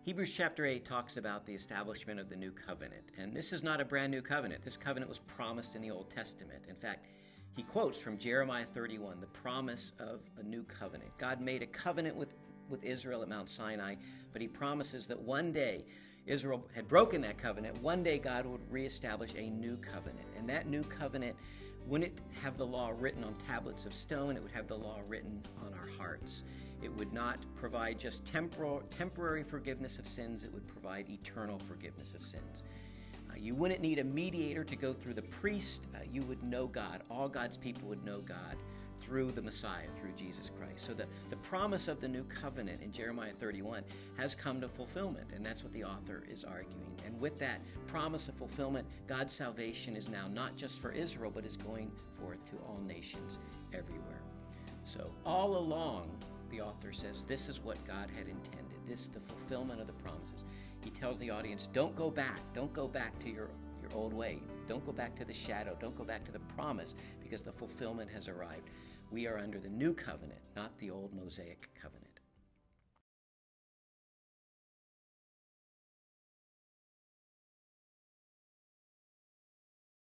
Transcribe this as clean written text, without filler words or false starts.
Hebrews chapter 8 talks about the establishment of the new covenant. And this is not a brand new covenant. This covenant was promised in the Old Testament. In fact, he quotes from Jeremiah 31, the promise of a new covenant. God made a covenant with Israel at Mount Sinai, but he promises that one day Israel had broken that covenant. One day God would reestablish a new covenant. And that new covenant wouldn't have the law written on tablets of stone. It would have the law written on our hearts. It would not provide just temporary forgiveness of sins. It would provide eternal forgiveness of sins. You wouldn't need a mediator to go through the priest. You would know God. All God's people would know God through the Messiah, through Jesus Christ. So the promise of the new covenant in Jeremiah 31 has come to fulfillment, and that's what the author is arguing. And with that promise of fulfillment, God's salvation is now not just for Israel, but is going forth to all nations everywhere. So all along, the author says, this is what God had intended. This is the fulfillment of the promises. He tells the audience, don't go back. Don't go back to your old way. Don't go back to the shadow. Don't go back to the promise, because the fulfillment has arrived. We are under the new covenant, not the old Mosaic covenant.